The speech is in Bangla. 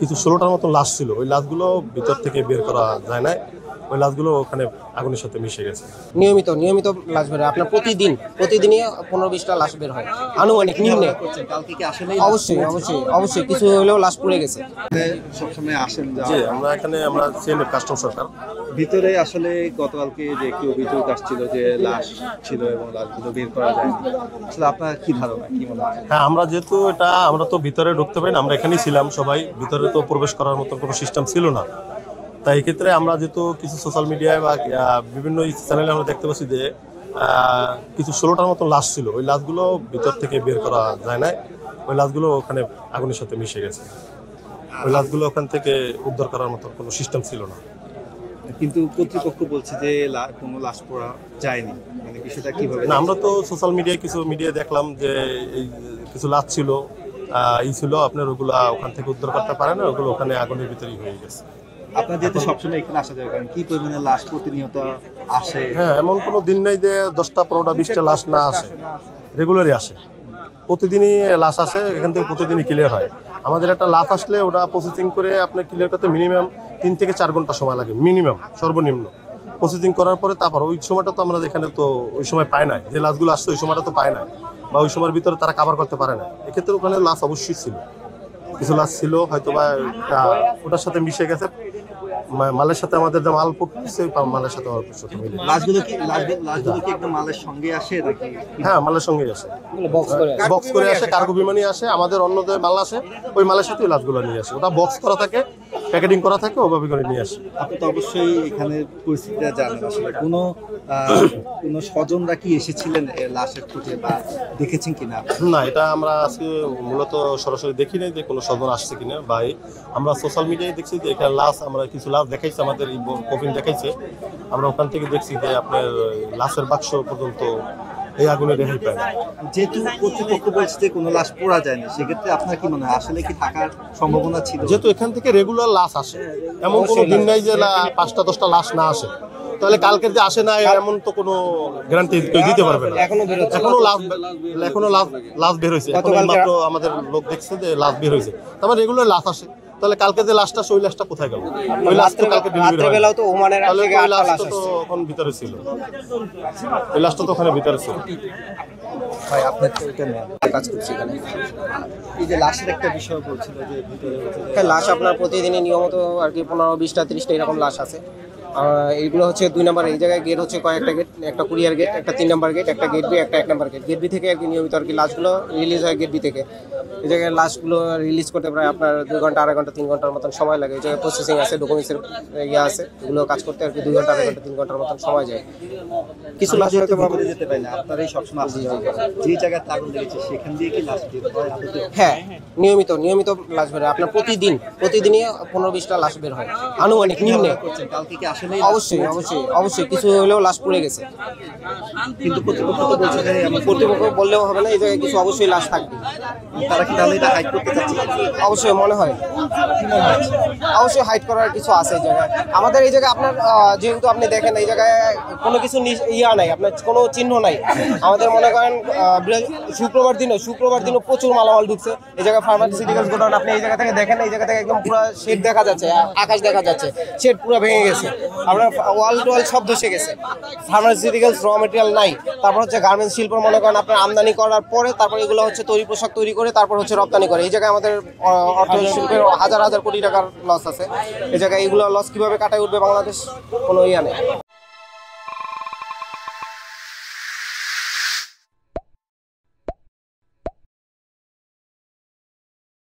কিছু ১৬টার মতো লাশ ছিল। ওই লাশগুলো ভিতর থেকে বের করা যায় না। ওই লাশগুলো ওখানে আগুনের সাথে মিশে গেছে। নিয়মিত লাশ বের হয়। আপনার প্রতিদিনই ১৫-২০টা লাশ বের হয় আনুমানিক নিম্নে। কালকে কি আসলে অবশ্যই কিছু হলেও লাশ পুড়ে গেছে। সবসময় আসেন জি, আমরা সিএনএফ কাস্টম সরকার। ভিতরে আসলে গতকালকে যে একটি অভিযোগ আসছিল যে লাশ ছিল এবং লাশগুলো বের করা যায়নি, আসলে আপনার কি ধারণা, কি মনে হয়? হ্যাঁ, আমরা তো ভিতরে ঢুকতে পারি না, আমরা এখানেই ছিলাম সবাই। ভিতরে তো প্রবেশ করার মতো কোনো সিস্টেম ছিল না। তাই এক্ষেত্রে আমরা যেহেতু কিছু সোশ্যাল মিডিয়ায় বা বিভিন্ন চ্যানেলে আমরা দেখতে পাচ্ছি যে কিছু ১৬টার মতো লাশ ছিল। ওই লাশগুলো ভিতর থেকে বের করা যায় না। ওই লাশগুলো ওখানে আগুনের সাথে মিশে গেছে। ওই লাশগুলো ওখান থেকে উদ্ধার করার মতো কোনো সিস্টেম ছিল না। কিন্তু কর্তৃপক্ষ বলছে যে কোনো লাশ পড়া যায়নি, মানে বিষয়টা কিভাবে? না, আমরা তো সোশ্যাল মিডিয়ায় কিছু দেখলাম যে এই কিছু লাশ ছিল, ছিল আপনার, ওগুলো ওখান থেকে উদ্ধার করতে পারে না, ওগুলো ওখানে আগুনের ভিতরেই হয়ে গেছে। আপনার যেহেতু সবসময় এখানে আসা যায়, কারণ কি পরিমাণে লাশ প্রতিনিয়ত আসে? হ্যাঁ, এমন কোনো দিন নেই যে 10টা 15টা 20টা লাশ না আসে, রেগুলারই আসে। প্রতিদিনই লাশ আসে, এখান থেকে প্রতিদিনই ক্লিয়ার হয়। আমাদের একটা লাশ আসলে ওটা প্রসেসিং করে আপনার ক্লিয়ার করতে মিনিমাম 3 থেকে 4 ঘন্টা সময় লাগে, মিনিমাম সর্বনিম্ন। প্রসেসিং করার পরে তারপর ওই সময়টা তো আমরা এখানে তো ওই সময় পাই না, যে লাশগুলো আসছে ওই সময়টা তো পায় না, বা ওই সময়ের ভিতরে তারা কাভার করতে পারে না। এক্ষেত্রে ওখানে লাশ অবশ্যই ছিল, কিছু লাশ ছিল হয়তো বা ওটার সাথে মিশে গেছে, মালের সাথে আমাদের যে মাল পড়তেছে মালের সাথে মিলে। লাশগুলো কি একদম মালের সঙ্গে আসে নাকি? হ্যাঁ, মালের সঙ্গে আসে, বক্স করে আসে, কার্গো বিমানে আসে, আমাদের অন্য যে মাল আসে ওই মালের সাথে লাশগুলো নিয়ে আসে। ওটা বক্স করা থাকে, প্যাকেটিং করা থাকে, ওভাবে করে নিয়ে আসে। আপনি তো অবশ্যই এখানে পরিস্থিতিটা জানেন, আসলে কোনো স্বজনরা কি এসেছিলেন লাশের খোঁজে বা দেখেছেন কিনা? না, এটা আমরা আজকে মূলত সরাসরি দেখি নাই যে কোনো স্বজন আসছে কিনা, বা আমরা সোশ্যাল মিডিয়ায় দেখছি যে এখানে লাশ, আমরা কিছু লাশ দেখাইছে, আমাদের এই কফিন দেখাইছে, আমরা ওখান থেকে দেখছি যে আপনার লাশের বাক্স পর্যন্ত এই আগুনে রেহাই পায় না। যেহেতু কর্তৃপক্ষ বলছে যে কোনো লাশ পড়া যায়নি, সেক্ষেত্রে আপনার কি মনে হয় আসলে কি থাকার সম্ভাবনা ছিল? যেহেতু এখান থেকে রেগুলার লাশ আসে, এমন কোনো দিন নাই যে 5টা 10টা লাশ না আসে, তাহলে কালকে যে আসে না এমন তো কোনো গ্যারান্টি কেউ দিতে পারবে না। এখনো লাশ বের হয়েছে, মাত্র আমাদের লোক দেখছে যে লাশ বের হয়েছে, তার মানে রেগুলার লাশ আসে। তাহলে কালকে যে লাশটা, ওই লাশটা কোথায় গেল? ওই লাশ তো কালকে ডেলিভারি হয়, তাহলে ওই লাশটা তো ওখানে ভিতরে ছিল, ওই লাশটা তো ওখানে ভিতরে ছিল। ভাই, আপনার তো এটা নেই, কাজ করছি এখানে। এই যে লাশের একটা বিষয় বলছিল যে ভিতরে হ্যাঁ, লাশ আপনার প্রতিদিনই নিয়মিত আর কি 15-20টা 30টা এরকম লাশ আছে। এইগুলো হচ্ছে 2 নম্বর, এই জায়গায় গেট হচ্ছে কয়েকটা গেট, একটা কুরিয়ার গেট, একটা 3 নম্বর গেট, একটা গেট বি, একটা 1 নম্বর গেট। গেট বি থেকে আর কি নিয়মিত আর কি লাশগুলো রিলিজ হয় গেট বি থেকে। এই জায়গায় লাশগুলো রিলিজ করতে প্রায় আপনার 2 ঘন্টা 2.5 ঘন্টা 3 ঘন্টার মতন সময় লাগে। এই জায়গায় প্রসেসিং আছে, ডকুমেন্টসের আছে, এগুলো কাজ করতে আর কি 2 ঘন্টা 2.5 ঘন্টা 3 ঘন্টার মতন সময় যায়। কিছু লাশ হয়তো ভিতরে যেতে পারে না, আপনারাই সবসময় আসে যে জায়গায় আগুন লেগেছে সেখান দিয়ে কি লাশ যেতে হয়? হ্যাঁ, নিয়মিত লাশ বের হয়। আপনার প্রতিদিনই 15-20টা লাশ বের হয় আনুমানিক নিম্নে। কালকে কি আসলে? অবশ্যই কিছু হলেও লাশ পুড়ে গেছে। কিন্তু কর্তৃপক্ষ তো বলছে যে কর্তৃপক্ষ বললেও হবে না, এই জায়গায় কিছু অবশ্যই লাশ থাকবে। তারা কি তাহলে এটা হাইড করতে চাচ্ছে? অবশ্যই মনে হয়, অবশ্যই হাইড করার কিছু আছে এই জায়গায়। আমাদের এই জায়গায় আপনার যেহেতু আপনি দেখেন এই জায়গায় কোনো কিছু নাই, আপনার কোনো চিহ্ন নাই। আমাদের মনে করেন শুক্রবার দিনও প্রচুর মালামাল ঢুকছে এই জায়গায়। ফার্মাসিউটিক্যালস গোডাউন, আপনি এই জায়গা থেকে দেখেন, এই জায়গা থেকে একদম পুরো শেড দেখা যাচ্ছে, আকাশ দেখা যাচ্ছে, শেড পুরো ভেঙে গেছে, আপনার ওয়াল টোয়াল সব ধসে গেছে। ফার্মাসিউটিক্যালস র মেটেরিয়াল নাই। তারপর হচ্ছে গার্মেন্টস শিল্প মনে করেন আপনার আমদানি করার পরে তারপর এগুলো হচ্ছে পোশাক তৈরি করে তারপর হচ্ছে রপ্তানি করে। এই জায়গায় আমাদের অর্থ শিল্পের হাজার কোটি টাকার লস আছে। এই জায়গায় এগুলো লস কিভাবে কাটায় উঠবে বাংলাদেশ, কোনো নেই।